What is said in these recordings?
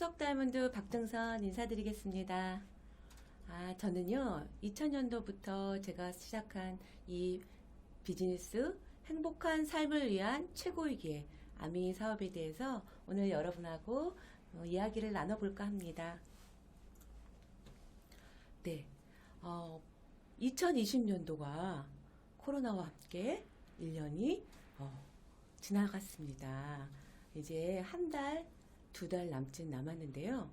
수석 다이아몬드 박정선 인사드리겠습니다. 저는요, 2000년도부터 제가 시작한 이 비즈니스 행복한 삶을 위한 최고의 기회 아미 사업에 대해서 오늘 여러분하고 이야기를 나눠볼까 합니다. 네, 2020년도가 코로나와 함께 1년이 지나갔습니다. 이제 한 달, 두 달 남짓 남았는데요.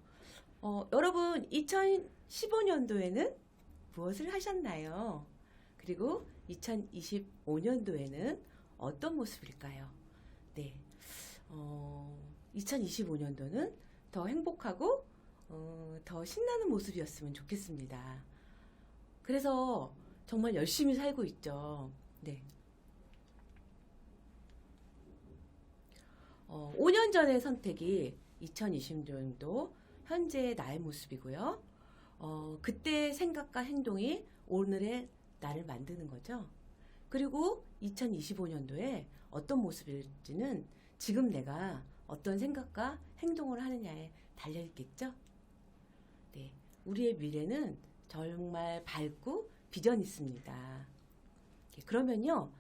여러분 2015년도에는 무엇을 하셨나요? 그리고 2025년도에는 어떤 모습일까요? 네, 2025년도는 더 행복하고 더 신나는 모습이었으면 좋겠습니다. 그래서 정말 열심히 살고 있죠. 네. 5년 전의 선택이 2020년도 현재의 나의 모습이고요. 그때의 생각과 행동이 오늘의 나를 만드는 거죠. 그리고 2025년도에 어떤 모습일지는 지금 내가 어떤 생각과 행동을 하느냐에 달려있겠죠. 네, 우리의 미래는 정말 밝고 비전이 있습니다. 그러면요,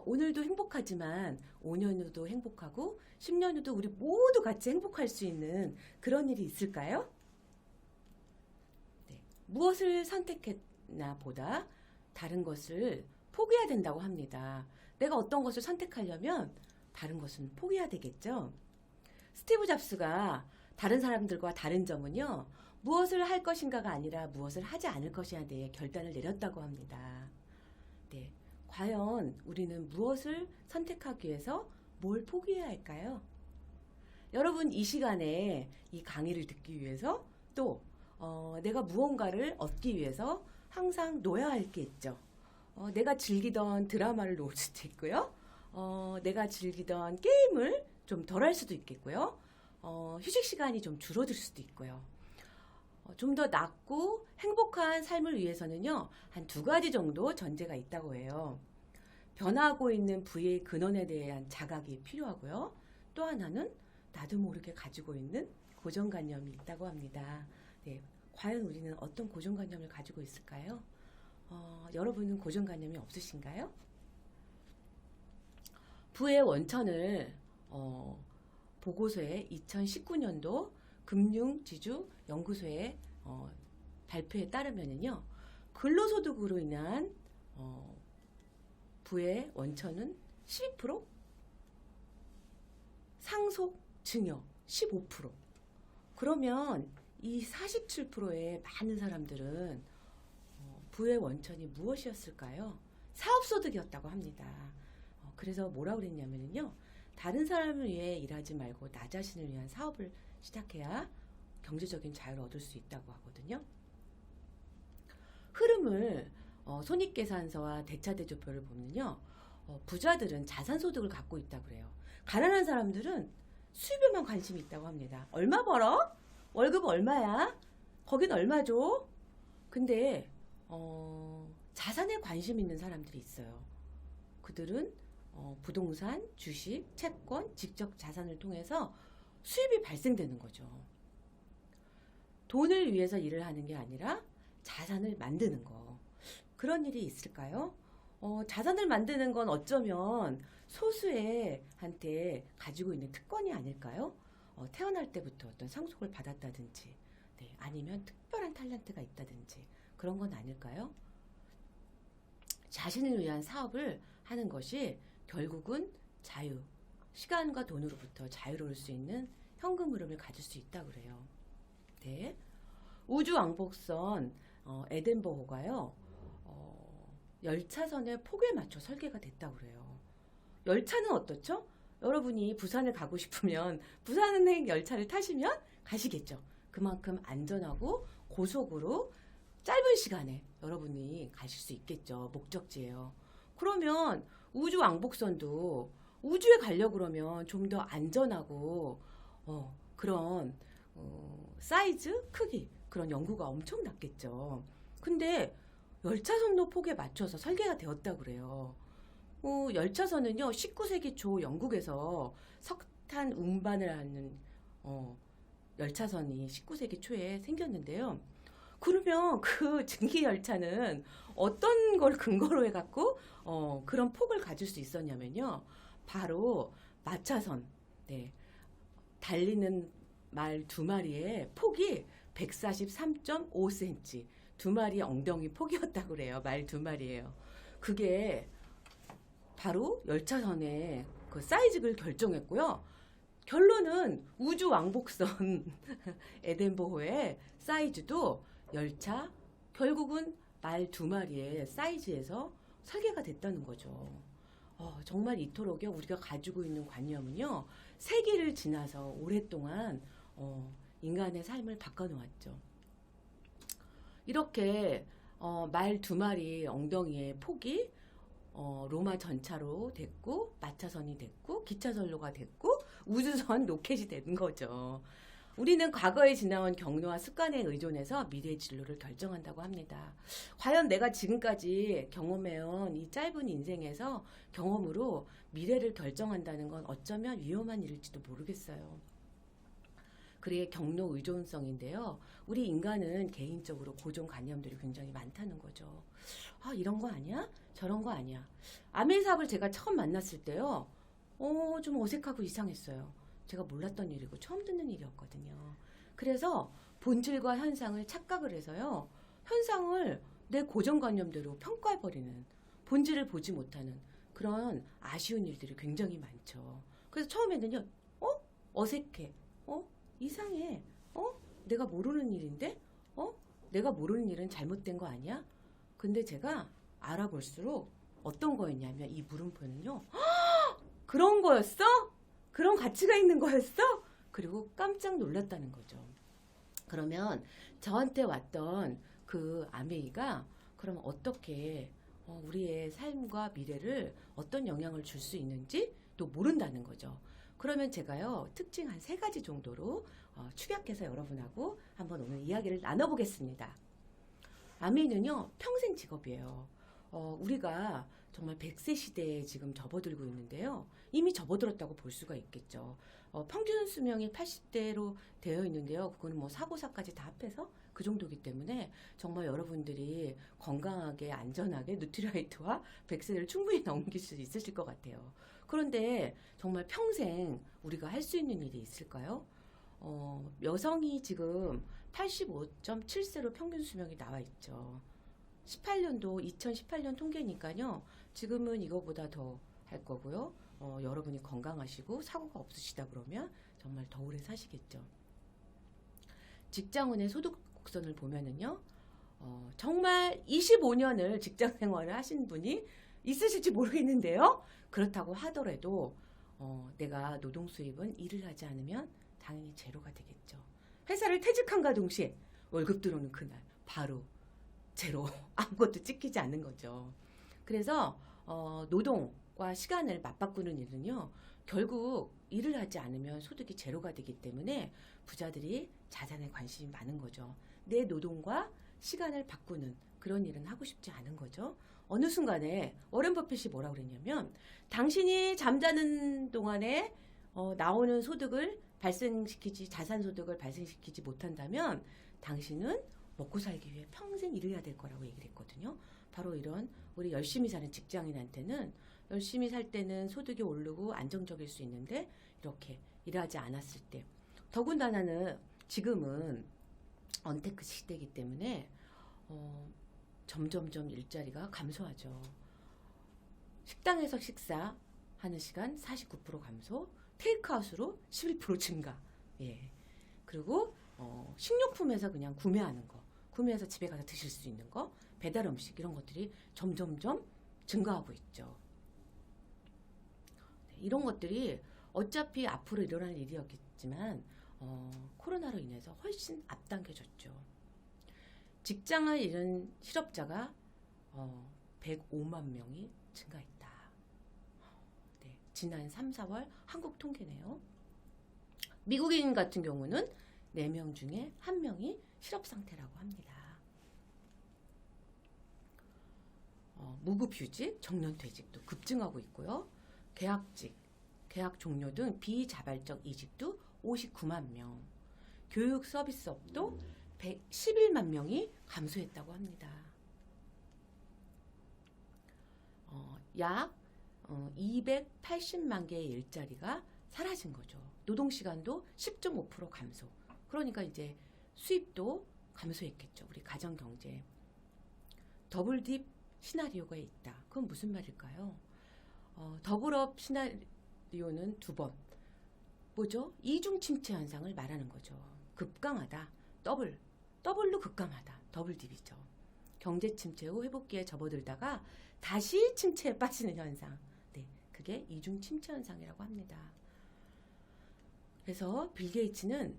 오늘도 행복하지만 5년 후도 행복하고 10년 후도 우리 모두 같이 행복할 수 있는 그런 일이 있을까요? 네, 무엇을 선택했나 보다 다른 것을 포기해야 된다고 합니다. 내가 어떤 것을 선택하려면 다른 것은 포기해야 되겠죠. 스티브 잡스가 다른 사람들과 다른 점은요, 무엇을 할 것인가가 아니라 무엇을 하지 않을 것이냐에 대해 결단을 내렸다고 합니다. 네, 과연 우리는 무엇을 선택하기 위해서 뭘 포기해야 할까요? 여러분 이 시간에 이 강의를 듣기 위해서 또 내가 무언가를 얻기 위해서 항상 놓아야 할 게 있죠. 내가 즐기던 드라마를 놓을 수도 있고요. 내가 즐기던 게임을 좀 덜 할 수도 있겠고요. 휴식 시간이 좀 줄어들 수도 있고요. 좀 더 낫고 행복한 삶을 위해서는요, 한 두 가지 정도 전제가 있다고 해요. 변화하고 있는 부의 근원에 대한 자각이 필요하고요. 또 하나는 나도 모르게 가지고 있는 고정관념이 있다고 합니다. 네, 과연 우리는 어떤 고정관념을 가지고 있을까요? 여러분은 고정관념이 없으신가요? 부의 원천을 보고서에 2019년도 금융지주연구소의 발표에 따르면요, 근로소득으로 인한 부의 원천은 12%, 상속 증여 15%. 그러면 이 47%의 많은 사람들은 부의 원천이 무엇이었을까요? 사업소득이었다고 합니다. 그래서 뭐라고 그랬냐면요, 다른 사람을 위해 일하지 말고 나 자신을 위한 사업을 시작해야 경제적인 자유를 얻을 수 있다고 하거든요. 흐름을 손익계산서와 대차대조표를 보면요, 부자들은 자산소득을 갖고 있다고 그래요. 가난한 사람들은 수입에만 관심이 있다고 합니다. 얼마 벌어? 월급 얼마야? 거긴 얼마 줘? 근데 자산에 관심 있는 사람들이 있어요. 그들은 부동산, 주식, 채권, 직접 자산을 통해서 수입이 발생되는 거죠. 돈을 위해서 일을 하는 게 아니라 자산을 만드는 거. 그런 일이 있을까요? 자산을 만드는 건 어쩌면 소수의 한테 가지고 있는 특권이 아닐까요? 태어날 때부터 어떤 상속을 받았다든지, 네, 아니면 특별한 탤런트가 있다든지 그런 건 아닐까요? 자신을 위한 사업을 하는 것이 결국은 자유, 시간과 돈으로부터 자유로울 수 있는 현금 흐름을 가질 수 있다고 그래요. 네. 우주왕복선 에덴버호가요, 열차선의 폭에 맞춰 설계가 됐다고 그래요. 열차는 어떻죠? 여러분이 부산을 가고 싶으면 부산행 열차를 타시면 가시겠죠. 그만큼 안전하고 고속으로 짧은 시간에 여러분이 가실 수 있겠죠. 목적지예요. 그러면 우주왕복선도 우주에 가려고 그러면 좀 더 안전하고 그런 사이즈, 크기, 그런 연구가 엄청났겠죠. 근데 열차선로 폭에 맞춰서 설계가 되었다고 그래요. 열차선은요, 19세기 초 영국에서 석탄 운반을 하는 열차선이 19세기 초에 생겼는데요. 그러면 그 증기 열차는 어떤 걸 근거로 해갖고 그런 폭을 가질 수 있었냐면요. 바로 마차선, 네, 달리는 말 두 마리의 폭이 143.5cm, 두 마리 엉덩이 폭이었다고 그래요. 말 두 마리예요. 그게 바로 열차선의 그 사이즈를 결정했고요. 결론은 우주 왕복선 에덴버호의 사이즈도 열차 결국은 말 두 마리의 사이즈에서 설계가 됐다는 거죠. 정말 이토록에 우리가 가지고 있는 관념은요, 세기를 지나서 오랫동안 인간의 삶을 바꿔놓았죠. 이렇게 말 두 마리 엉덩이의 폭이 로마 전차로 됐고, 마차선이 됐고, 기차선로가 됐고, 우주선 로켓이 된 거죠. 우리는 과거에 지나온 경로와 습관에 의존해서 미래의 진로를 결정한다고 합니다. 과연 내가 지금까지 경험해온 이 짧은 인생에서 경험으로 미래를 결정한다는 건 어쩌면 위험한 일일지도 모르겠어요. 그게 경로 의존성인데요. 우리 인간은 개인적으로 고정관념들이 굉장히 많다는 거죠. 이런 거 아니야? 저런 거 아니야? 아메이삽을 제가 처음 만났을 때요. 좀 어색하고 이상했어요. 제가 몰랐던 일이고 처음 듣는 일이었거든요. 그래서 본질과 현상을 착각을 해서요. 현상을 내 고정관념대로 평가해버리는, 본질을 보지 못하는 그런 아쉬운 일들이 굉장히 많죠. 그래서 처음에는요. 어색해. 이상해. 내가 모르는 일인데? 내가 모르는 일은 잘못된 거 아니야? 근데 제가 알아볼수록 어떤 거였냐면 이 물음표는요. 그런 거였어? 그런 가치가 있는 거였어? 그리고 깜짝 놀랐다는 거죠. 그러면 저한테 왔던 그 아메이가 그럼 어떻게 우리의 삶과 미래를 어떤 영향을 줄 수 있는지 또 모른다는 거죠. 그러면 제가요, 특징 한 3가지 정도로 축약해서 여러분하고 한번 오늘 이야기를 나눠보겠습니다. 아메이는요, 평생 직업이에요. 우리가 정말 100세 시대에 지금 접어들고 있는데요. 이미 접어들었다고 볼 수가 있겠죠. 평균 수명이 80대로 되어 있는데요. 그거는 뭐 사고사까지 다 합해서 그 정도이기 때문에 정말 여러분들이 건강하게 안전하게 누트리라이트와 100세를 충분히 넘길 수 있으실 것 같아요. 그런데 정말 평생 우리가 할 수 있는 일이 있을까요? 여성이 지금 85.7세로 평균 수명이 나와 있죠. 2018년 통계니까요. 지금은 이거보다 더 할 거고요. 여러분이 건강하시고 사고가 없으시다 그러면 정말 더 오래 사시겠죠. 직장운의 소득 곡선을 보면은요. 정말 25년을 직장 생활을 하신 분이 있으실지 모르겠는데요. 그렇다고 하더라도 내가 노동 수입은 일을 하지 않으면 당연히 제로가 되겠죠. 회사를 퇴직한과 동시에 월급 들어오는 그날 바로 제로, 아무것도 찍히지 않는 거죠. 그래서 노동과 시간을 맞바꾸는 일은요. 결국 일을 하지 않으면 소득이 제로가 되기 때문에 부자들이 자산에 관심이 많은 거죠. 내 노동과 시간을 바꾸는 그런 일은 하고 싶지 않은 거죠. 어느 순간에 워런 버핏이 뭐라고 그랬냐면 당신이 잠자는 동안에 나오는 소득을 발생시키지, 자산 소득을 발생시키지 못한다면 당신은 먹고 살기 위해 평생 일을 해야 될 거라고 얘기를 했거든요. 바로 이런 우리 열심히 사는 직장인한테는 열심히 살 때는 소득이 오르고 안정적일 수 있는데 이렇게 일하지 않았을 때, 더군다나는 지금은 언테크 시대이기 때문에 점점점 일자리가 감소하죠. 식당에서 식사하는 시간 49% 감소, 테이크아웃으로 11% 증가. 예. 그리고 식료품에서 그냥 구매하는 거, 구매해서 집에 가서 드실 수 있는 거, 배달 음식 이런 것들이 점점점 증가하고 있죠. 네, 이런 것들이 어차피 앞으로 일어날 일이었겠지만 코로나로 인해서 훨씬 앞당겨졌죠. 직장을 잃은 실업자가 105만 명이 증가했다. 네, 지난 3, 4월 한국 통계네요. 미국인 같은 경우는 4명 중에 1명이 실업 상태라고 합니다. 무급휴직, 정년퇴직도 급증하고 있고요. 계약직, 계약 종료 등 비자발적 이직도 59만 명. 교육 서비스업도 111만 명이 감소했다고 합니다. 약 280만 개의 일자리가 사라진 거죠. 노동시간도 10.5% 감소. 그러니까 이제 수입도 감소했겠죠. 우리 가정경제. 더블딥 시나리오가 있다. 그건 무슨 말일까요? 더블업 시나리오는 두 번. 뭐죠? 이중 침체 현상을 말하는 거죠. 급강하다. 더블로 급강하다. 더블딥이죠. 경제 침체 후 회복기에 접어들다가 다시 침체에 빠지는 현상. 네, 그게 이중 침체 현상이라고 합니다. 그래서 빌 게이츠는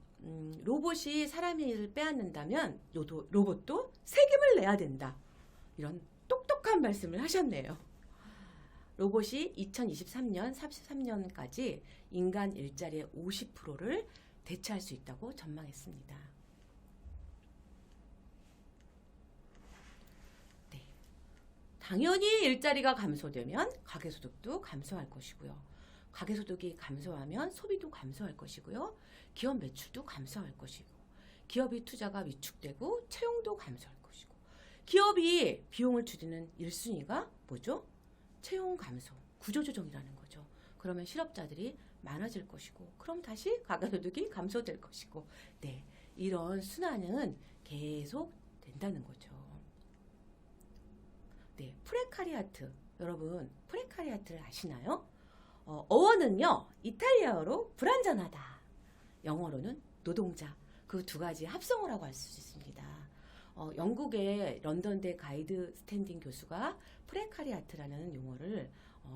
로봇이 사람의 일을 빼앗는다면 로봇도 세금을 내야 된다. 이런 똑똑한 말씀을 하셨네요. 로봇이 2023년, 33년까지 인간 일자리의 50%를 대체할 수 있다고 전망했습니다. 네. 당연히 일자리가 감소되면 가계소득도 감소할 것이고요. 가계소득이 감소하면 소비도 감소할 것이고요. 기업 매출도 감소할 것이고, 기업이 투자가 위축되고 채용도 감소할 것이고, 기업이 비용을 줄이는 1순위가 뭐죠? 채용 감소, 구조조정이라는 거죠. 그러면 실업자들이 많아질 것이고, 그럼 다시 가계소득이 감소될 것이고, 네, 이런 순환은 계속 된다는 거죠. 네, 프레카리아트, 여러분 프레카리아트를 아시나요? 어원은요, 이탈리아어로 불완전하다, 영어로는 노동자, 그 두 가지 합성어라고 할 수 있습니다. 영국의 런던대 가이드 스탠딩 교수가 프레카리아트라는 용어를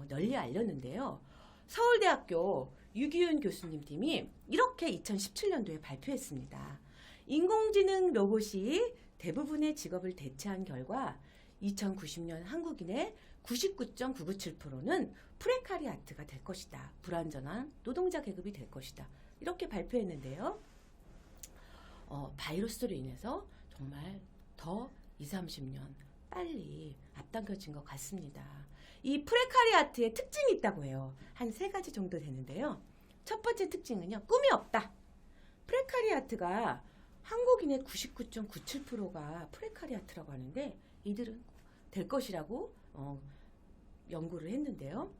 널리 알렸는데요. 서울대학교 유기윤 교수님 팀이 이렇게 2017년도에 발표했습니다. 인공지능 로봇이 대부분의 직업을 대체한 결과 2090년 한국인의 99.997%는 프레카리아트가 될 것이다. 불완전한 노동자 계급이 될 것이다. 이렇게 발표했는데요. 바이러스로 인해서 정말 더 20, 30년 빨리 앞당겨진 것 같습니다. 이 프레카리아트의 특징이 있다고 해요. 한 3가지 정도 되는데요. 첫 번째 특징은요, 꿈이 없다. 프레카리아트가 한국인의 99.97%가 프레카리아트라고 하는데 이들은 될 것이라고 연구를 했는데요.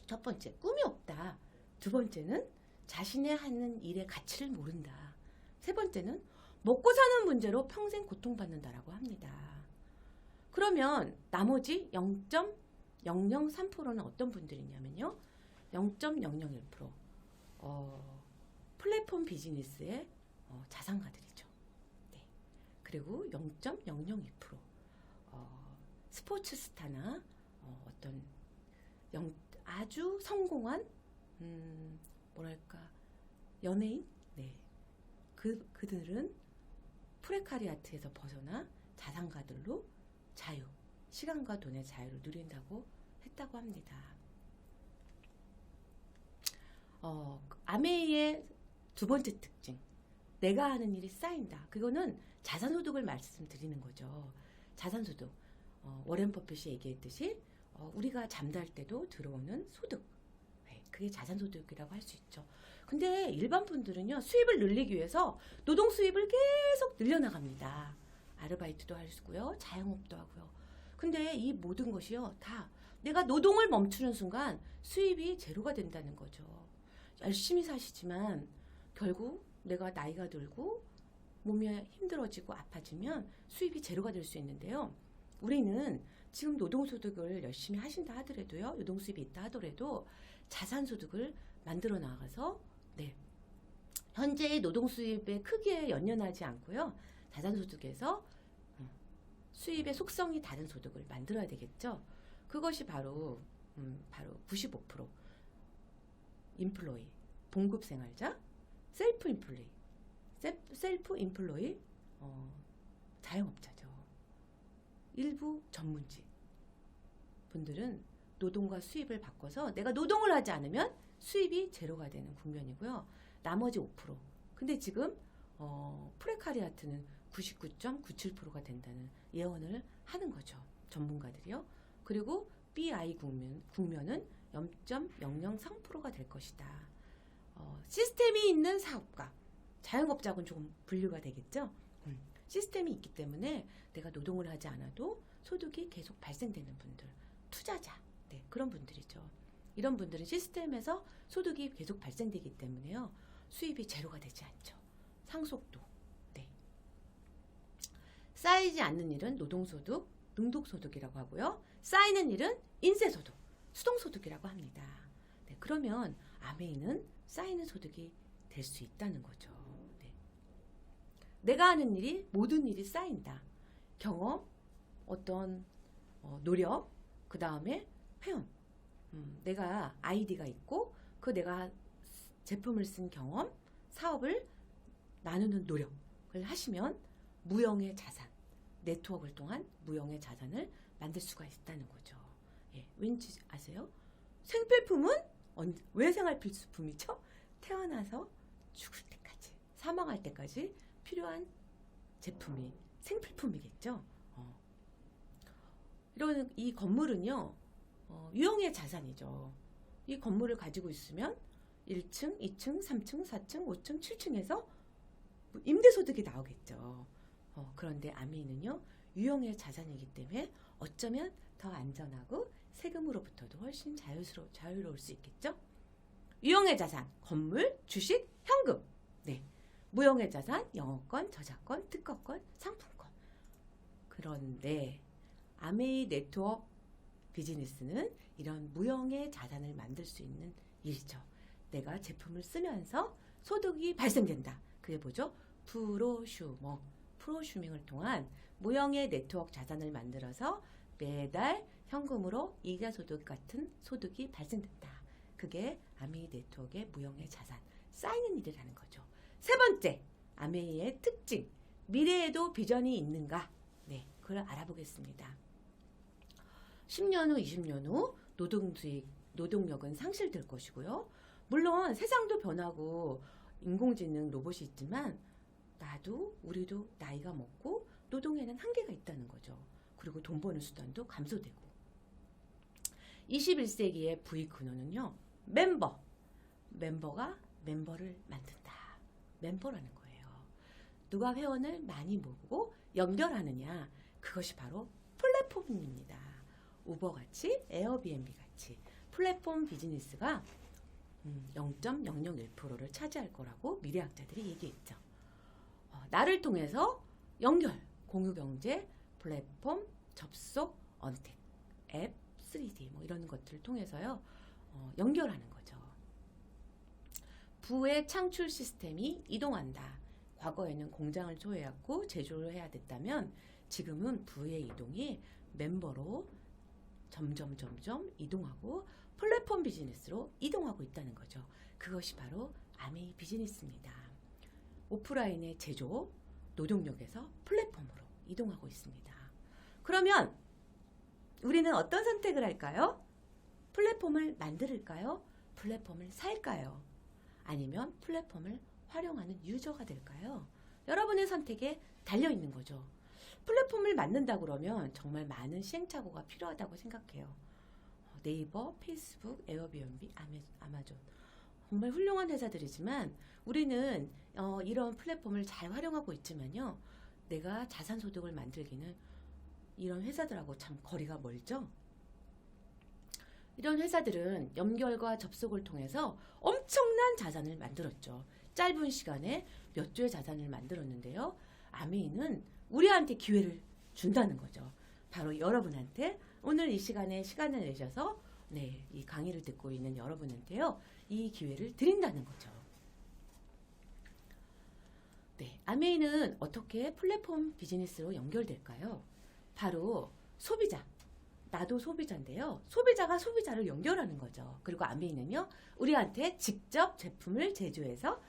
첫 번째, 꿈이 없다. 두 번째는 자신의 하는 일의 가치를 모른다. 세 번째는 먹고 사는 문제로 평생 고통받는다라고 합니다. 그러면 나머지 0.003%는 어떤 분들이냐면요. 0.001% 플랫폼 비즈니스의 자산가들이죠. 네. 그리고 0.002% 스포츠 스타나 어떤 아주 성공한 뭐랄까 연예인, 네, 그들은 프레카리아트에서 벗어나 자산가들로 자유, 시간과 돈의 자유를 누린다고 했다고 합니다. 아메이의 두 번째 특징, 내가 하는 일이 쌓인다. 그거는 자산소득을 말씀드리는 거죠. 자산소득, 워렌 버핏이 얘기했듯이 우리가 잠잘 때도 들어오는 소득, 네, 그게 자산소득이라고 할 수 있죠. 근데 일반 분들은요, 수입을 늘리기 위해서 노동 수입을 계속 늘려나갑니다. 아르바이트도 하고요, 자영업도 하고요. 근데 이 모든 것이요, 다 내가 노동을 멈추는 순간 수입이 제로가 된다는 거죠. 열심히 사시지만 결국 내가 나이가 들고 몸이 힘들어지고 아파지면 수입이 제로가 될 수 있는데요. 우리는 지금 노동소득을 열심히 하신다 하더라도요, 노동수입이 있다 하더라도 자산소득을 만들어 나가서, 네, 현재의 노동수입의 크기에 연연하지 않고요, 자산소득에서 수입의 속성이 다른 소득을 만들어야 되겠죠. 그것이 바로 95% 인플로이, 봉급생활자, 셀프 인플로이, 자영업자죠. 일부 전문직 분들은 노동과 수입을 바꿔서 내가 노동을 하지 않으면 수입이 제로가 되는 국면이고요. 나머지 5%. 근데 지금 프레카리아트는 99.97%가 된다는 예언을 하는 거죠. 전문가들이요. 그리고 BI 국면은 0.003%가 될 것이다. 시스템이 있는 사업가, 자영업자하고는 조금 분류가 되겠죠. 시스템이 있기 때문에 내가 노동을 하지 않아도 소득이 계속 발생되는 분들, 투자자, 네, 그런 분들이죠. 이런 분들은 시스템에서 소득이 계속 발생되기 때문에요. 수입이 제로가 되지 않죠. 상속도. 네. 쌓이지 않는 일은 노동소득, 능동소득이라고 하고요. 쌓이는 일은 인세소득, 수동소득이라고 합니다. 네, 그러면 아메이는 쌓이는 소득이 될 수 있다는 거죠. 네. 내가 하는 일이 모든 일이 쌓인다. 경험, 어떤 노력, 그 다음에 회원. 내가 아이디가 있고 내가 제품을 쓴 경험, 사업을 나누는 노력을 하시면 무형의 자산, 네트워크를 통한 무형의 자산을 만들 수가 있다는 거죠. 예, 왠지 아세요? 생필품은 왜 생활필수품이죠? 태어나서 죽을 때까지, 사망할 때까지 필요한 제품이 생필품이겠죠. 이런 이 건물은요, 유형의 자산이죠. 이 건물을 가지고 있으면 1층, 2층, 3층, 4층, 5층, 7층에서 임대소득이 나오겠죠. 그런데 아메이는요, 유형의 자산이기 때문에 어쩌면 더 안전하고 세금으로부터도 훨씬 자유로울 수 있겠죠. 유형의 자산, 건물, 주식, 현금. 네. 무형의 자산, 영어권, 저작권, 특허권, 상품권. 그런데 아메이 네트워크 비즈니스는 이런 무형의 자산을 만들 수 있는 일이죠. 내가 제품을 쓰면서 소득이 발생된다. 그게 뭐죠? 프로슈밍을 통한 무형의 네트워크 자산을 만들어서 매달 현금으로 이자소득 같은 소득이 발생된다. 그게 아메이 네트워크의 무형의 자산, 쌓이는 일이라는 거죠. 세 번째, 아메이의 특징, 미래에도 비전이 있는가? 네, 그걸 알아보겠습니다. 10년 후, 20년 후 노동력은 상실될 것이고요. 물론 세상도 변하고 인공지능 로봇이 있지만 우리도 나이가 먹고 노동에는 한계가 있다는 거죠. 그리고 돈 버는 수단도 감소되고. 21세기의 부의 근원은요, 멤버가 멤버를 만든다. 멤버라는 거예요. 누가 회원을 많이 모으고 연결하느냐, 그것이 바로 플랫폼입니다. 우버같이, 에어비앤비같이 플랫폼 비즈니스가 0.001%를 차지할 거라고 미래학자들이 얘기했죠. 나를 통해서 연결, 공유경제, 플랫폼, 접속, 언택, 앱, 3D 이런 것들을 통해서요, 연결하는 거죠. 부의 창출 시스템이 이동한다. 과거에는 공장을 소유하고 제조를 해야 됐다면 지금은 부의 이동이 멤버로 점점 이동하고 플랫폼 비즈니스로 이동하고 있다는 거죠. 그것이 바로 아메이 비즈니스입니다. 오프라인의 제조, 노동력에서 플랫폼으로 이동하고 있습니다. 그러면 우리는 어떤 선택을 할까요? 플랫폼을 만들까요? 플랫폼을 살까요? 아니면 플랫폼을 활용하는 유저가 될까요? 여러분의 선택에 달려있는 거죠. 플랫폼을 만든다 그러면 정말 많은 시행착오가 필요하다고 생각해요. 네이버, 페이스북, 에어비앤비, 아마존. 정말 훌륭한 회사들이지만 우리는 이런 플랫폼을 잘 활용하고 있지만요. 내가 자산소득을 만들기는 이런 회사들하고 참 거리가 멀죠. 이런 회사들은 연결과 접속을 통해서 엄청난 자산을 만들었죠. 짧은 시간에 몇 조의 자산을 만들었는데요. 아메이는 우리한테 기회를 준다는 거죠. 바로 여러분한테 오늘 이 시간에 시간을 내셔서 이 강의를 듣고 있는 여러분한테요. 이 기회를 드린다는 거죠. 네, 아메이는 어떻게 플랫폼 비즈니스로 연결될까요? 바로 소비자. 나도 소비자인데요. 소비자가 소비자를 연결하는 거죠. 그리고 아메이는요, 우리한테 직접 제품을 제조해서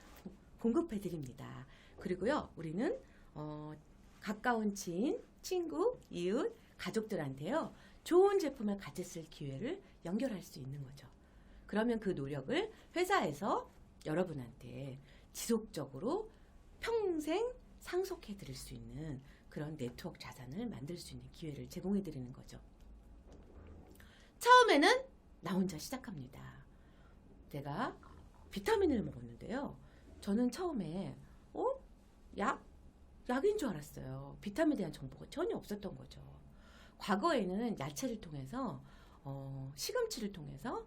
공급해 드립니다. 그리고요, 우리는 가까운 지인, 친구, 이웃, 가족들한테요, 좋은 제품을 같이 쓸 기회를 연결할 수 있는 거죠. 그러면 그 노력을 회사에서 여러분한테 지속적으로 평생 상속해 드릴 수 있는 그런 네트워크 자산을 만들 수 있는 기회를 제공해 드리는 거죠. 처음에는 나 혼자 시작합니다. 내가 비타민을 먹었는데요. 저는 처음에 약? 약인 줄 알았어요. 비타민에 대한 정보가 전혀 없었던 거죠. 과거에는 야채를 통해서 시금치를 통해서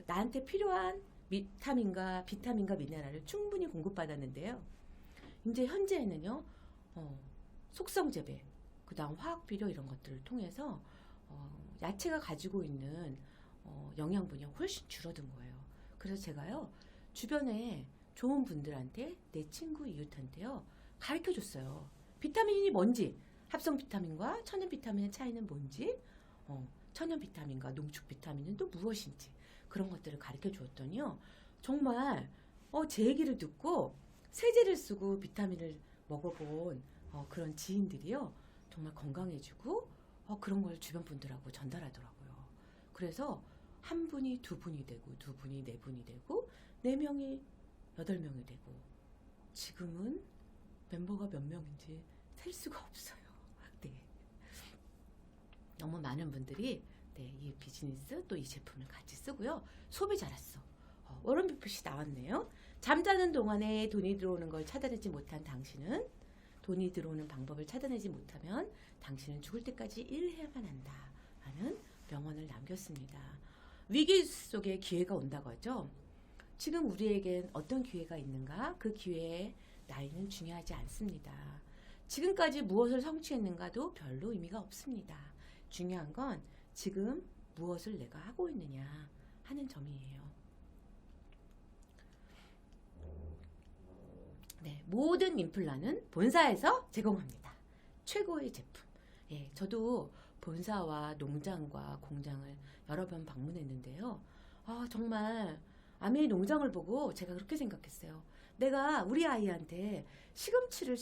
나한테 필요한 비타민과 미네랄을 충분히 공급받았는데요. 이제 현재에는요, 속성 재배, 그 다음 화학 비료 이런 것들을 통해서 야채가 가지고 있는 영양분이 훨씬 줄어든 거예요. 그래서 제가요, 주변에 좋은 분들한테, 내 친구 이웃한테요, 가르쳐 줬어요. 비타민이 뭔지, 합성 비타민과 천연 비타민의 차이는 뭔지, 천연 비타민과 농축 비타민은 또 무엇인지, 그런 것들을 가르쳐 주었더니요, 정말 제 얘기를 듣고 세제를 쓰고 비타민을 먹어본 그런 지인들이요, 정말 건강해지고 그런 걸 주변 분들하고 전달하더라고요. 그래서 한 분이 두 분이 되고, 두 분이 네 분이 되고, 4명이 8명이 되고, 지금은 멤버가 몇 명인지 셀 수가 없어요. 네. 너무 많은 분들이 이 비즈니스 또 이 제품을 같이 쓰고요. 소비 잘했어. 워런 버핏이 나왔네요. 잠자는 동안에 돈이 들어오는 걸 찾아내지 못한 당신은, 돈이 들어오는 방법을 찾아내지 못하면 당신은 죽을 때까지 일해야만 한다 하는 명언을 남겼습니다. 위기 속에 기회가 온다고 하죠. 지금 우리에겐 어떤 기회가 있는가? 그 기회의 나이는 중요하지 않습니다. 지금까지 무엇을 성취했는가도 별로 의미가 없습니다. 중요한 건 지금 무엇을 내가 하고 있느냐 하는 점이에요. 네, 모든 임플란은 본사에서 제공합니다. 최고의 제품. 예, 저도 본사와 농장과 공장을 여러 번 방문했는데요. 정말 아메이 농장을 보고 제가 그렇게 생각했어요. 내가 우리 아이한테 시금치를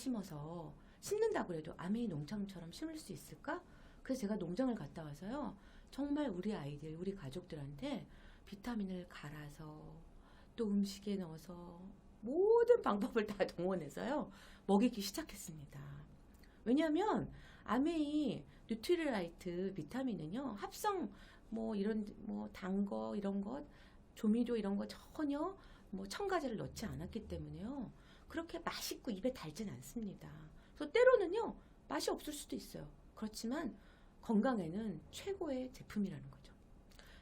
심는다고 해도 아메이 농장처럼 심을 수 있을까? 그래서 제가 농장을 갔다 와서요, 정말 우리 아이들, 우리 가족들한테 비타민을 갈아서 또 음식에 넣어서 모든 방법을 다 동원해서요, 먹이기 시작했습니다. 왜냐하면 아메이 뉴트리라이트 비타민은요, 합성 단 거 이런 것, 조미료 이런 거 전혀 첨가제를 넣지 않았기 때문에요, 그렇게 맛있고 입에 달진 않습니다. 그래서 때로는요, 맛이 없을 수도 있어요. 그렇지만 건강에는 최고의 제품이라는 거죠.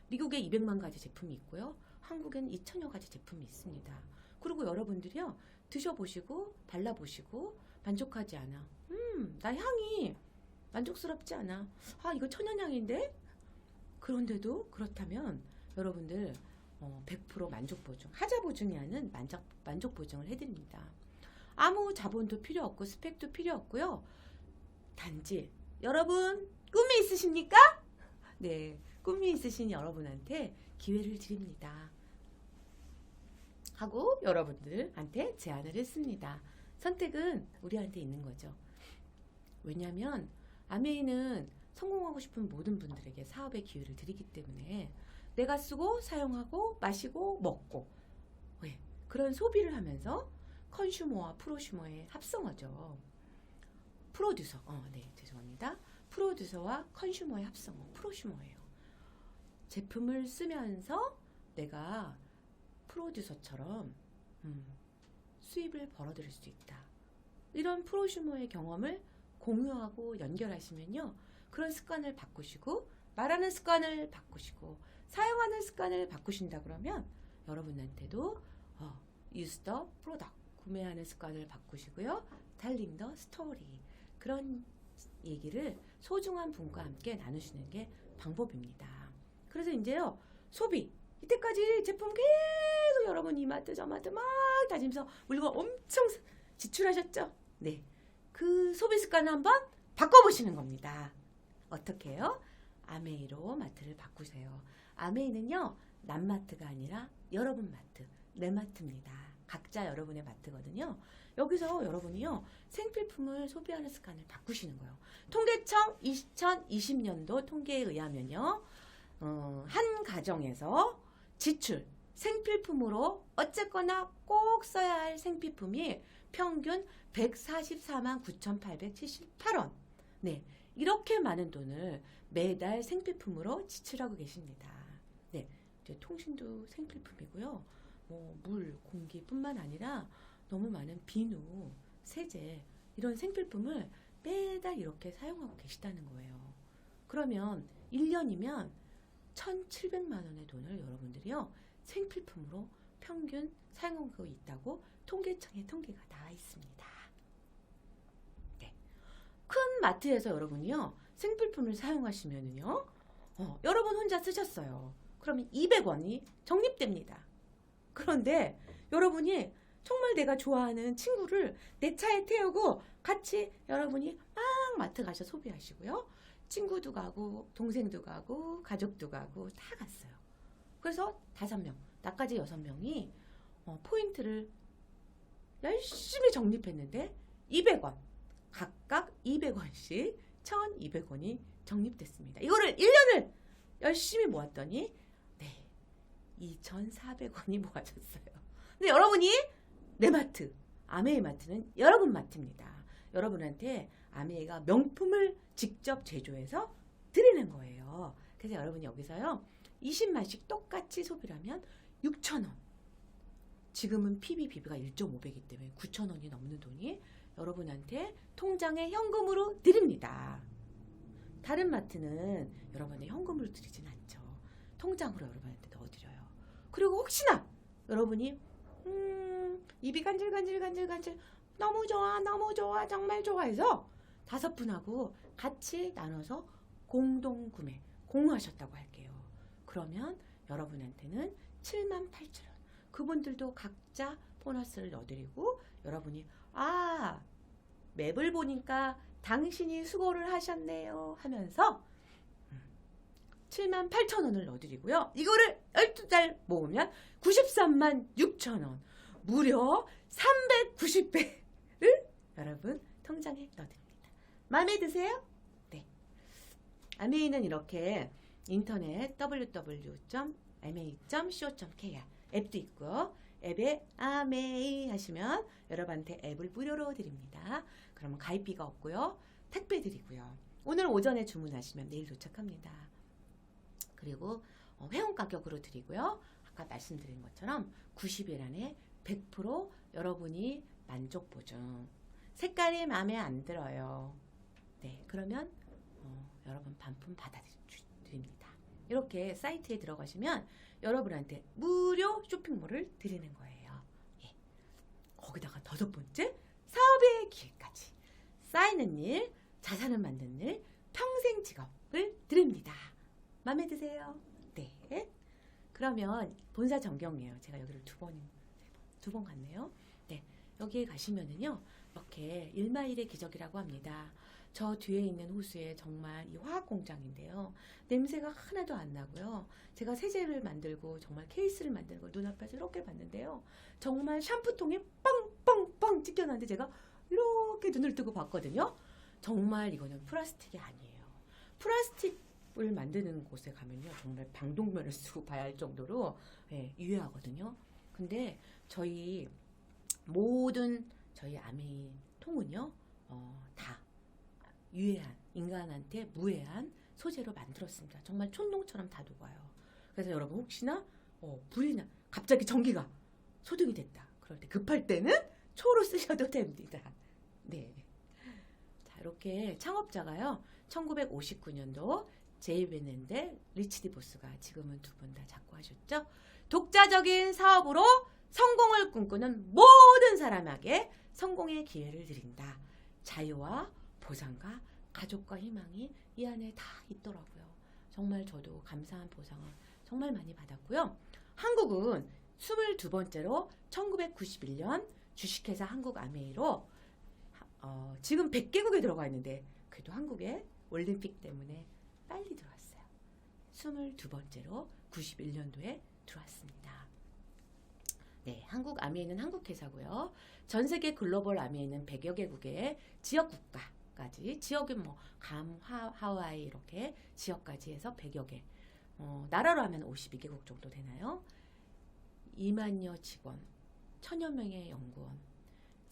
미국에 200만 가지 제품이 있고요, 한국엔 2천여 가지 제품이 있습니다. 그리고 여러분들이요, 드셔보시고 발라보시고 만족하지 않아, 나 향이 만족스럽지 않아, 이거 천연향인데? 그런데도 그렇다면 여러분들 100% 만족 보증, 하자 보증이 아닌 만족 보증을 해드립니다. 아무 자본도 필요 없고 스펙도 필요 없고요. 단지 여러분 꿈이 있으십니까? 네, 꿈이 있으신 여러분한테 기회를 드립니다. 하고 여러분들한테 제안을 했습니다. 선택은 우리한테 있는 거죠. 왜냐하면 아메이는 성공하고 싶은 모든 분들에게 사업의 기회를 드리기 때문에 내가 쓰고 사용하고 마시고 먹고, 그런 소비를 하면서 컨슈머와 프로슈머의 합성어죠. 프로듀서, 죄송합니다. 프로듀서와 컨슈머의 합성어, 프로슈머예요. 제품을 쓰면서 내가 프로듀서처럼 수입을 벌어들일 수 있다. 이런 프로슈머의 경험을 공유하고 연결하시면요, 그런 습관을 바꾸시고, 말하는 습관을 바꾸시고, 사용하는 습관을 바꾸신다 그러면 여러분한테도 use the product, 구매하는 습관을 바꾸시고요, telling the story, 그런 얘기를 소중한 분과 함께 나누시는 게 방법입니다. 그래서 이제요, 소비, 이때까지 제품 계속 여러분 이마트 저마트 막 다니면서 물건 엄청 지출하셨죠? 네, 그 소비 습관을 한번 바꿔보시는 겁니다. 어떻게 해요? 아메이로 마트를 바꾸세요. 아메이는요, 남마트가 아니라 여러분 마트, 내 마트입니다. 각자 여러분의 마트거든요. 여기서 여러분이요, 생필품을 소비하는 습관을 바꾸시는 거예요. 통계청 2020년도 통계에 의하면요, 한 가정에서 지출, 생필품으로 어쨌거나 꼭 써야 할 생필품이 평균 144만 9,878원. 네, 이렇게 많은 돈을 매달 생필품으로 지출하고 계십니다. 네, 이제 통신도 생필품이고요. 물, 공기뿐만 아니라 너무 많은 비누, 세제 이런 생필품을 매달 이렇게 사용하고 계시다는 거예요. 그러면 1년이면 1,700만 원의 돈을 여러분들이요 생필품으로 평균 사용하고 있다고 통계청의 통계가 나와 있습니다. 네. 큰 마트에서 여러분이요 생필품을 사용하시면은요 여러분 혼자 쓰셨어요. 그러면 200원이 적립됩니다. 그런데 여러분이 정말 내가 좋아하는 친구를 내 차에 태우고 같이 여러분이 막 마트 가서 소비하시고요. 친구도 가고 동생도 가고 가족도 가고 다 갔어요. 그래서 5명, 나까지 6명이 포인트를 열심히 적립했는데 200원, 각각 200원씩 1,200원이 적립됐습니다. 이거를 1년을 열심히 모았더니 2,400원이 모아졌어요. 근데 여러분이 내 마트, 아메이 마트는 여러분 마트입니다. 여러분한테 아메이가 명품을 직접 제조해서 드리는 거예요. 그래서 여러분이 여기서요 20만씩 똑같이 소비를 하면 6,000원. 지금은 PBB가 1.5배이기 때문에 9,000원이 넘는 돈이 여러분한테 통장에 현금으로 드립니다. 다른 마트는 여러분의 현금으로 드리진 않죠. 통장으로 여러분한테 넣어드려요. 그리고 혹시나 여러분이 입이 간질간질 너무 좋아 정말 좋아해서 5분하고 같이 나눠서 공동구매 공유하셨다고 할게요. 그러면 여러분한테는 78,000원. 그분들도 각자 보너스를 넣어드리고 여러분이 맵을 보니까 당신이 수고를 하셨네요 하면서 78,000원을 넣어드리고요. 이거를 12달 모으면 93만 6천원. 무려 390배를 여러분 통장에 넣어드립니다. 마음에 드세요? 네. 아메이는 이렇게 인터넷 www.ma.co.kr 앱도 있고요. 앱에 아메이 하시면 여러분한테 앱을 무료로 드립니다. 그러면 가입비가 없고요. 택배 드리고요. 오늘 오전에 주문하시면 내일 도착합니다. 그리고 회원 가격으로 드리고요. 아까 말씀드린 것처럼 90일 안에 100% 여러분이 만족 보증. 색깔이 마음에 안 들어요. 네, 그러면 여러분 반품 받아드립니다. 이렇게 사이트에 들어가시면 여러분한테 무료 쇼핑몰을 드리는 거예요. 예. 거기다가 5번째 사업의 기회까지. 쌓이는 일, 자산을 만드는 일, 평생 직업을 드립니다. 마음에 드세요? 네. 그러면 본사 전경이에요. 제가 여기를 두 번 갔네요. 네. 여기에 가시면은요. 이렇게 1마일의 기적이라고 합니다. 저 뒤에 있는 호수에 정말 이 화학 공장인데요. 냄새가 하나도 안 나고요. 제가 세제를 만들고 정말 케이스를 만드는 걸 눈앞에서 이렇게 봤는데요. 정말 샴푸통에 빵빵빵 찢겨놨는데 제가 이렇게 눈을 뜨고 봤거든요. 정말 이거는 플라스틱이 아니에요. 플라스틱을 만드는 곳에 가면요. 정말 방독면을 쓰고 봐야 할 정도로 유해하거든요. 근데 저희 모든 저희 아메이 통은요. 다 유해한, 인간한테 무해한 소재로 만들었습니다. 정말 촌농처럼 다 녹아요. 그래서 여러분 혹시나 불이 나, 갑자기 전기가 소등이 됐다. 그럴 때 급할 때는 초로 쓰셔도 됩니다. 네. 자, 이렇게 창업자가요. 1959년도 제이베넨데 리치디 보스가 지금은 두 분 다 잡고 하셨죠. 독자적인 사업으로 성공을 꿈꾸는 모든 사람에게 성공의 기회를 드린다. 자유와 보상과 가족과 희망이 이 안에 다 있더라고요. 정말 저도 감사한 보상을 정말 많이 받았고요. 한국은 22번째로 1991년 주식회사 한국아메이로 지금 100개국에 들어가 있는데 그래도 한국에 올림픽 때문에 빨리 들어왔어요. 22번째로 91년도에 들어왔습니다. 네, 한국 아메이는 한국 회사고요. 전 세계 글로벌 아메이는 100여 개국의 지역 국가까지 지역은 하와이 이렇게 지역까지 해서 100여 개. 나라로 하면 52개국 정도 되나요? 2만여 직원, 1000여 명의 연구원,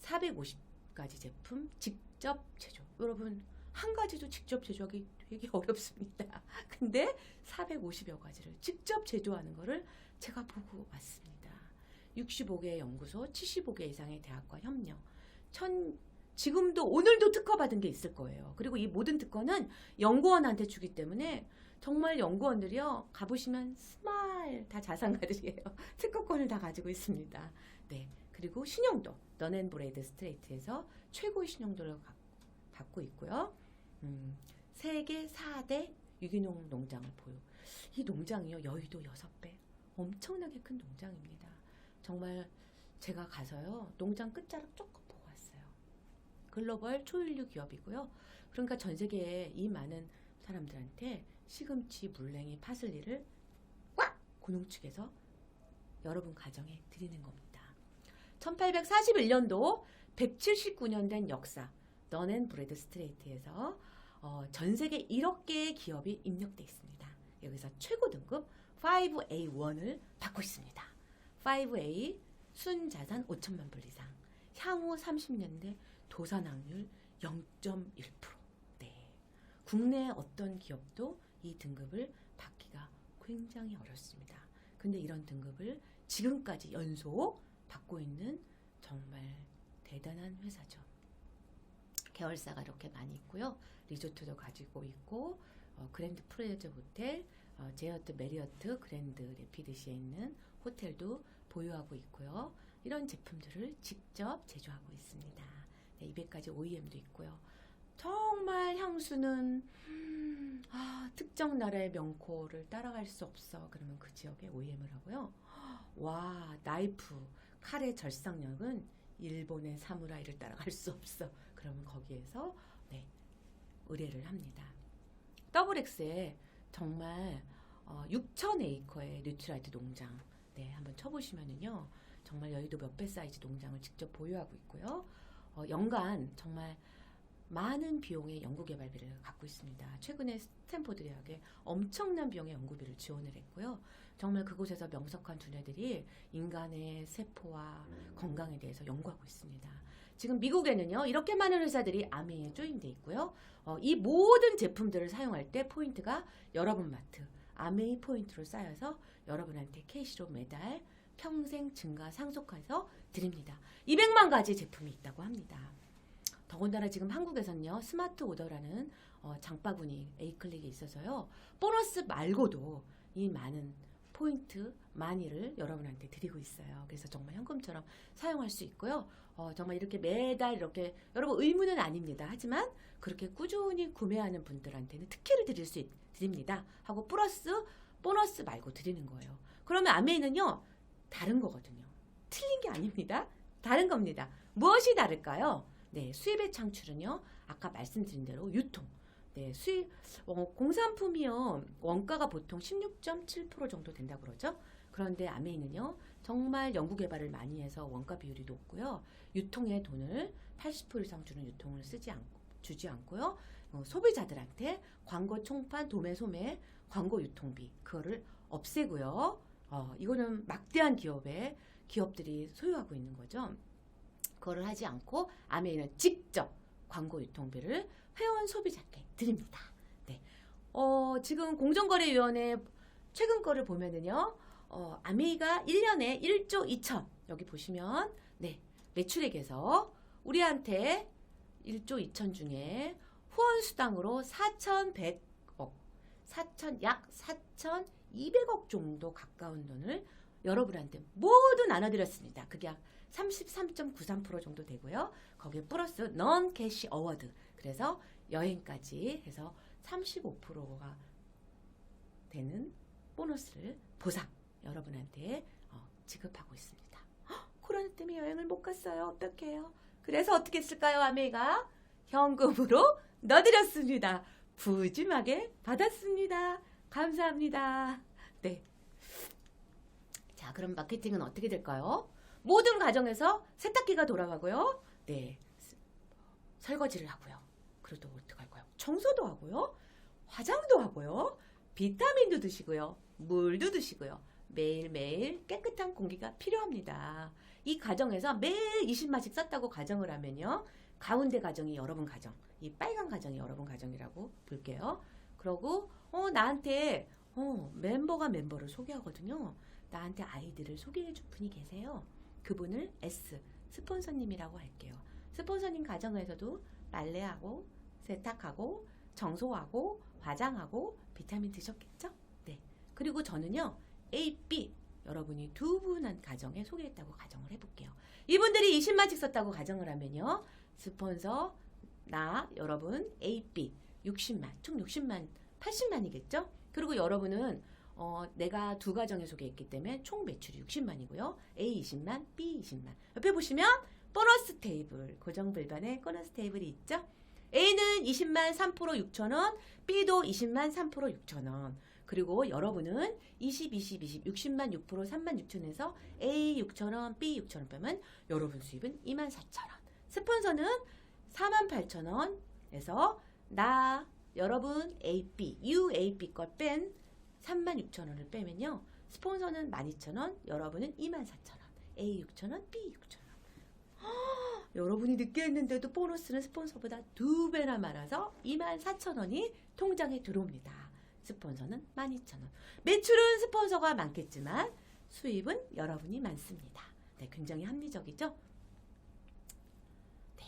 450가지 제품 직접 제조. 여러분 한 가지도 직접 제조하기 되게 어렵습니다. 근데 450여 가지를 직접 제조하는 거를 제가 보고 왔습니다. 65개의 연구소, 75개 이상의 대학과 협력, 지금도 오늘도 특허 받은 게 있을 거예요. 그리고 이 모든 특허는 연구원한테 주기 때문에 정말 연구원들이요. 가보시면 스마일 다 자산가들이에요. 특허권을 다 가지고 있습니다. 네. 그리고 신용도 넌앤브레이드 스트레이트에서 최고의 신용도를 갖고 있고요. 세계 4대 유기농 농장을 보유. 이 농장이요. 여의도 6배. 엄청나게 큰 농장입니다. 정말 제가 가서요. 농장 끝자락 조금 보고 왔어요. 글로벌 초일류 기업이고요. 그러니까 전 세계에 이 많은 사람들한테 시금치, 물냉이, 파슬리를 꽉 고농축해서 여러분 가정에 드리는 겁니다. 1841년도 179년 된 역사 넌앤브레드 스트레이트에서 전 세계 1억 개의 기업이 입력돼 있습니다. 여기서 최고 등급 5A1을 받고 있습니다. 5A 순자산 5천만 불 이상, 향후 30년대 도산학률 0.1%. 네, 국내 어떤 기업도 이 등급을 받기가 굉장히 어렵습니다. 근데 이런 등급을 지금까지 연속 받고 있는 정말 대단한 회사죠. 계열사가 이렇게 많이 있고요. 리조트도 가지고 있고 그랜드 프레저 호텔, 제어트 메리어트 그랜드 레피드시에 있는 호텔도 보유하고 있고요. 이런 제품들을 직접 제조하고 있습니다. 네, 200가지 OEM도 있고요. 정말 향수는 특정 나라의 명코를 따라갈 수 없어. 그러면 그 지역에 OEM을 하고요. 와, 나이프, 칼의 절삭력은 일본의 사무라이를 따라갈 수 없어. 그러면 거기에서 네, 의뢰를 합니다. 더블엑스에 정말 6,000에이커의 뉴트라이트 농장 네, 한번 쳐보시면은요. 정말 여의도 몇 배 사이즈 농장을 직접 보유하고 있고요. 연간 정말 많은 비용의 연구개발비를 갖고 있습니다. 최근에 스탠포드 대학에 엄청난 비용의 연구비를 지원을 했고요. 정말 그곳에서 명석한 두뇌들이 인간의 세포와 건강에 대해서 연구하고 있습니다. 지금 미국에는요. 이렇게 많은 회사들이 아메이에 조인돼 있고요. 이 모든 제품들을 사용할 때 포인트가 여러분 마트 아메이 포인트로 쌓여서 여러분한테 캐시로 매달 평생 증가 상속해서 드립니다. 200만 가지 제품이 있다고 합니다. 더군다나 지금 한국에서는요. 스마트 오더라는 장바구니 에이클릭이 있어서요. 보너스 말고도 이 많은 포인트 많이를 여러분한테 드리고 있어요. 그래서 정말 현금처럼 사용할 수 있고요. 정말 이렇게 매달 이렇게 여러분 의무는 아닙니다. 하지만 그렇게 꾸준히 구매하는 분들한테는 특혜를 드립니다. 하고 플러스 보너스 말고 드리는 거예요. 그러면 아메이는요. 다른 거거든요. 틀린 게 아닙니다. 다른 겁니다. 무엇이 다를까요? 네, 수입의 창출은요. 아까 말씀드린 대로 유통. 네, 수입 공산품이요. 원가가 보통 16.7% 정도 된다고 그러죠. 그런데 아메이는요. 정말 연구개발을 많이 해서 원가 비율이 높고요. 유통에 돈을 80% 이상 주는 유통을 주지 않고요. 소비자들한테 광고 총판, 도매, 소매, 광고 유통비 그거를 없애고요. 이거는 막대한 기업들이 소유하고 있는 거죠. 그거를 하지 않고 아메이는 직접 광고 유통비를 회원 소비자께 드립니다. 네. 지금 공정거래위원회 최근 거를 보면은요. 아메이가 1년에 1조 2천 여기 보시면 네, 매출액에서 우리한테 1조 2천 중에 후원 수당으로 4,100억, 약 4,200억 정도 가까운 돈을 여러분한테 모두 나눠드렸습니다. 그게 약 33.93% 정도 되고요. 거기에 플러스 넌 캐시 어워드. 그래서 여행까지 해서 35%가 되는 보너스를 보상 여러분한테 지급하고 있습니다. 코로나 때문에 여행을 못 갔어요. 어떡해요? 그래서 어떻게 했을까요? 아메이가 현금으로 넣어드렸습니다. 푸짐하게 받았습니다. 감사합니다. 네. 자, 그럼 마케팅은 어떻게 될까요? 모든 가정에서 세탁기가 돌아가고요. 네. 설거지를 하고요. 그리고 또 어떡할까요? 청소도 하고요. 화장도 하고요. 비타민도 드시고요. 물도 드시고요. 매일매일 깨끗한 공기가 필요합니다. 이 가정에서 매일 20만씩 썼다고 가정을 하면요. 가운데 가정이 여러분 가정, 이 빨간 가정이 여러분 가정이라고 볼게요. 그러고 나한테 멤버가 멤버를 소개하거든요. 나한테 아이들을 소개해 줄 분이 계세요. 그분을 S, 스폰서님이라고 할게요. 스폰서님 가정에서도 빨래하고 세탁하고 청소하고 화장하고 비타민 드셨겠죠? 네. 그리고 저는요, A, B 여러분이 두 분한 가정에 소개했다고 가정을 해볼게요. 이분들이 20만씩 썼다고 가정을 하면요, 스폰서 나 여러분 A, B 60만, 총 60만, 80만이겠죠? 그리고 여러분은 내가 두 가정에 소개했기 때문에 총 매출이 60만이고요. A 20만, B 20만. 옆에 보시면 보너스 테이블, 고정불변에 보너스 테이블이 있죠? A는 20만 3% 6천원, B도 20만 3% 6천원. 그리고 여러분은 20, 20, 20, 60만 6% 3만 6천에서 A 6천원, B 6천원 빼면 여러분 수입은 2만 4천원. 스폰서는 4만 8천원에서 나 여러분 AB, UAB 것 뺀 3만 6천원을 빼면요, 스폰서는 12,000원, 여러분은 2만 4천원. A 6천원, B 6천원. 여러분이 늦게 했는데도 보너스는 스폰서보다 2배나 많아서 2만 4천원이 통장에 들어옵니다. 스폰서는 12,000원. 매출은 스폰서가 많겠지만 수입은 여러분이 많습니다. 네, 굉장히 합리적이죠? 네,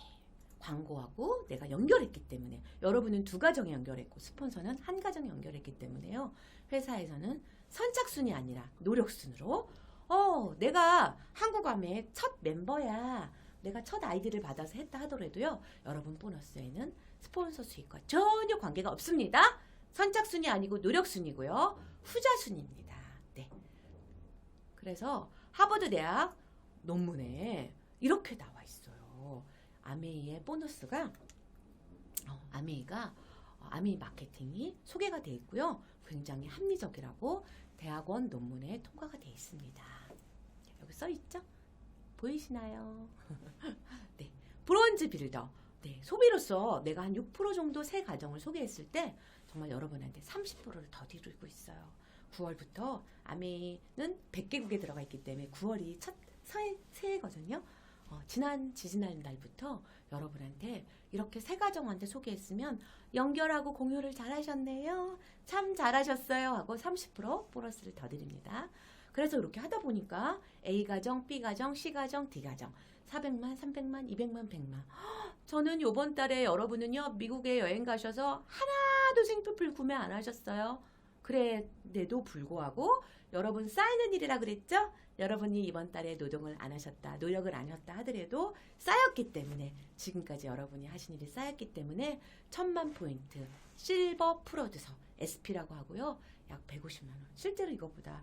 광고하고 내가 연결했기 때문에, 여러분은 두 가정에 연결했고 스폰서는 한 가정에 연결했기 때문에요, 회사에서는 선착순이 아니라 노력순으로 내가 한국암의 첫 멤버야, 내가 첫 아이디를 받아서 했다 하더라도요, 여러분 보너스에는 스폰서 수익과 전혀 관계가 없습니다. 선착순이 아니고 노력순이고요, 후자순입니다. 네. 그래서 하버드 대학 논문에 이렇게 나와 있어요. 아메이의 보너스가, 아메이 마케팅이 소개가 되어 있고요, 굉장히 합리적이라고 대학원 논문에 통과가 되어 있습니다. 여기 써 있죠? 보이시나요? 네, 브론즈 빌더. 네, 소비로서 내가 한 6% 정도 새 가정을 소개했을 때 정말 여러분한테 30%를 더 드리고 있어요. 9월부터 아메이는 100개국에 들어가 있기 때문에 9월이 첫 새해거든요. 지지난 날부터 여러분한테 이렇게 새 가정한테 소개했으면 연결하고 공유를 잘하셨네요, 참 잘하셨어요 하고 30% 보너스를 더 드립니다. 그래서 이렇게 하다 보니까 A가정, B가정, C가정, D가정 400만, 300만, 200만, 100만. 저는 요번 달에 여러분은요, 미국에 여행 가셔서 하나도 생필품 구매 안 하셨어요. 그래도 불구하고 여러분 쌓이는 일이라 그랬죠? 여러분이 이번 달에 노력을 안 하셨다 하더라도 쌓였기 때문에, 지금까지 여러분이 하신 일이 쌓였기 때문에 1000만 포인트 실버 프로듀서 SP라고 하고요, 약 150만 원. 실제로 이거보다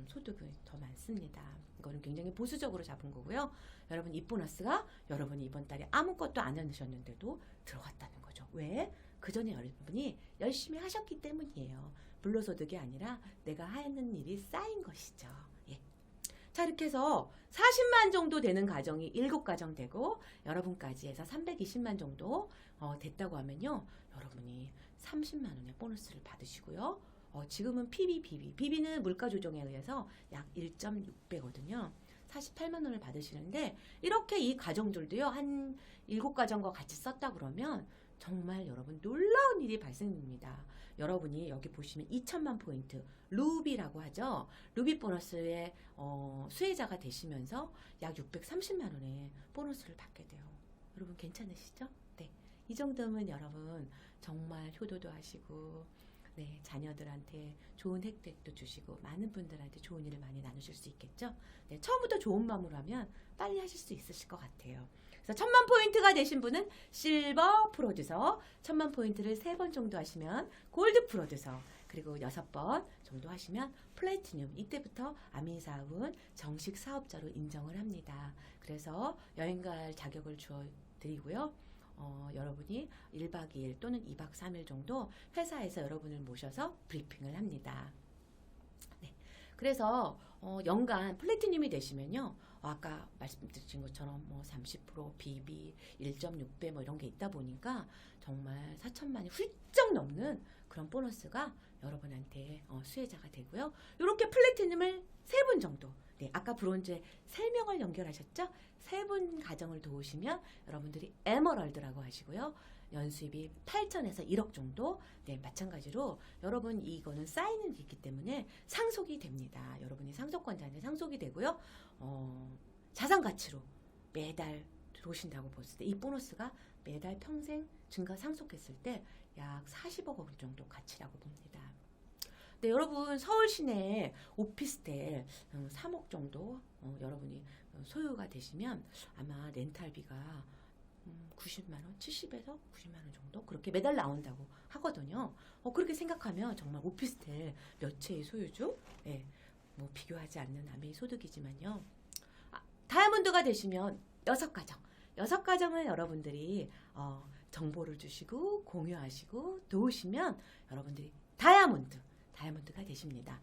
소득이 더 많습니다. 이거는 굉장히 보수적으로 잡은 거고요. 여러분, 이 보너스가 여러분이 이번 달에 아무것도 안 하셨는데도 들어갔다는 거죠. 왜? 그 전에 여러분이 열심히 하셨기 때문이에요. 불로소득이 아니라 내가 하는 일이 쌓인 것이죠. 예. 자, 이렇게 해서 40만 정도 되는 가정이 7가정 되고, 여러분까지 해서 320만 정도 됐다고 하면요, 여러분이 30만 원의 보너스를 받으시고요. 지금은 PB는 물가 조정에 의해서 약 1.6배거든요. 48만 원을 받으시는데, 이렇게 이 가정들도요, 한 7가정과 같이 썼다 그러면 정말 여러분 놀라운 일이 발생됩니다. 여러분이 여기 보시면 2천만 포인트 루비라고 하죠. 루비 보너스의 수혜자가 되시면서 약 630만 원의 보너스를 받게 돼요. 여러분 괜찮으시죠? 네, 이 정도면 여러분 정말 효도도 하시고, 네, 자녀들한테 좋은 혜택도 주시고, 많은 분들한테 좋은 일을 많이 나누실 수 있겠죠? 네, 처음부터 좋은 마음으로 하면 빨리 하실 수 있으실 것 같아요. 그래서 1000만 포인트가 되신 분은 실버 프로듀서, 1000만 포인트를 3번 정도 하시면 골드 프로듀서, 그리고 6번 정도 하시면 플래티늄. 이때부터 아메이 사업은 정식 사업자로 인정을 합니다. 그래서 여행 갈 자격을 주어 드리고요. 여러분이 1박 2일 또는 2박 3일 정도 회사에서 여러분을 모셔서 브리핑을 합니다. 네. 그래서 연간 플래티늄이 되시면요, 아까 말씀드린 것처럼 30% BB 1.6배 이런 게 있다 보니까 정말 4천만이 훌쩍 넘는 그런 보너스가 여러분한테 수혜자가 되고요. 이렇게 플래티늄을 3분 정도, 네, 아까 브론즈에 3명을 연결하셨죠? 3분 가정을 도우시면 여러분들이 에머럴드라고 하시고요. 연수입이 8천에서 1억 정도. 네, 마찬가지로 여러분 이거는 쌓이는 게 있기 때문에 상속이 됩니다. 여러분이 상속권자한테 상속이 되고요. 자산 가치로 매달 도신다고 봤을 때 이 보너스가 매달 평생 증가 상속했을 때 약 40억 원 정도 가치라고 봅니다. 네, 여러분 서울 시내 오피스텔 3억 정도 여러분이 소유가 되시면 아마 렌탈비가 90만 원, 70에서 90만 원 정도 그렇게 매달 나온다고 하거든요. 그렇게 생각하면 정말 오피스텔 몇 채의 소유주, 예, 뭐 비교하지 않는 아메이 소득이지만요. 다이아몬드가 되시면 6가정. 6가정을 여러분들이 정보를 주시고 공유하시고 도우시면 여러분들이 다이아몬드가 되십니다.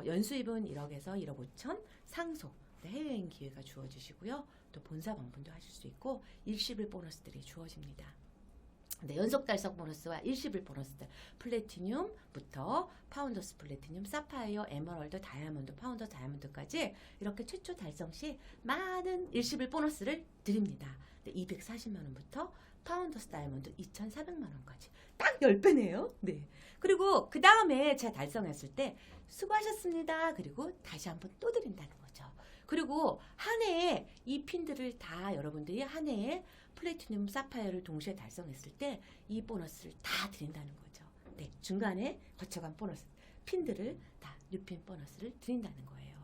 연수입은 1억에서 1억 5천 상속, 해외여행 기회가 주어지시고요. 또 본사 방문도 하실 수 있고 일시불 보너스들이 주어집니다. 네, 연속 달성 보너스와 일시불 보너스들, 플래티늄부터 파운더스 플래티늄, 사파이어, 에메랄드, 다이아몬드, 파운더 다이아몬드까지 이렇게 최초 달성 시 많은 일시불 보너스를 드립니다. 네, 240만 원부터 파운더스 다이아몬드 2,400만 원까지 딱 10배네요. 네. 그리고 그 다음에 제가 달성했을 때 수고하셨습니다. 그리고 다시 한번 또 드린다는 거죠. 그리고 한 해에 이 핀들을 다 여러분들이 한 해에 플래티늄, 사파이어를 동시에 달성했을 때 이 보너스를 다 드린다는 거죠. 네, 중간에 거쳐간 보너스, 핀들을 다 뉴핀 보너스를 드린다는 거예요.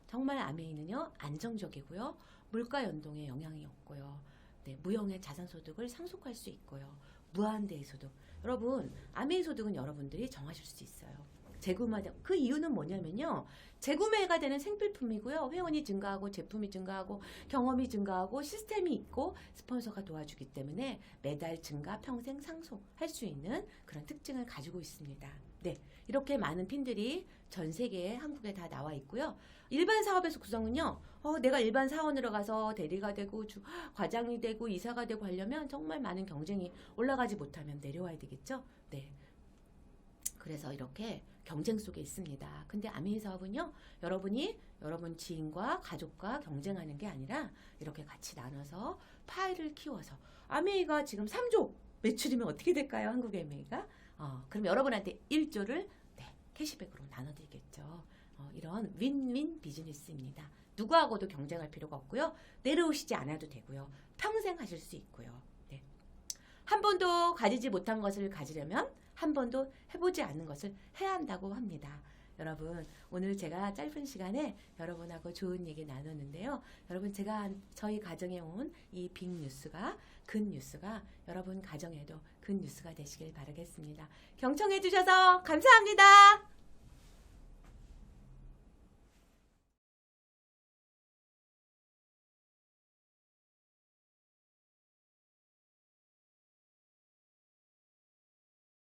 정말 아메이는요, 안정적이고요. 물가 연동에 영향이 없고요. 네, 무형의 자산 소득을 상속할 수 있고요. 무한대의 소득. 여러분, 아메이 소득은 여러분들이 정하실 수 있어요. 재구매, 그 이유는 뭐냐면요. 재구매가 되는 생필품이고요. 회원이 증가하고 제품이 증가하고 경험이 증가하고 시스템이 있고 스폰서가 도와주기 때문에 매달 증가, 평생 상속할 수 있는 그런 특징을 가지고 있습니다. 네, 이렇게 많은 핀들이 전 세계에 한국에 다 나와 있고요. 일반 사업에서 구성은요. 내가 일반 사원으로 가서 대리가 되고 과장이 되고 이사가 되고 하려면 정말 많은 경쟁이 올라가지 못하면 내려와야 되겠죠. 네. 그래서 이렇게 경쟁 속에 있습니다. 근데 아메이 사업은요, 여러분이 여러분 지인과 가족과 경쟁하는 게 아니라 이렇게 같이 나눠서 파일을 키워서 아메이가 지금 3조 매출이면 어떻게 될까요? 한국 아메이가? 그럼 여러분한테 1조를 네, 캐시백으로 나눠드리겠죠. 이런 윈윈 비즈니스입니다. 누구하고도 경쟁할 필요가 없고요. 내려오시지 않아도 되고요. 평생 하실 수 있고요. 네. 한 번도 가지지 못한 것을 가지려면 한 번도 해보지 않는 것을 해야 한다고 합니다. 여러분, 오늘 제가 짧은 시간에 여러분하고 좋은 얘기 나눴는데요. 여러분, 저희 가정에 온 이 빅뉴스가, 굿뉴스가 여러분 가정에도 굿뉴스가 되시길 바라겠습니다. 경청해 주셔서 감사합니다.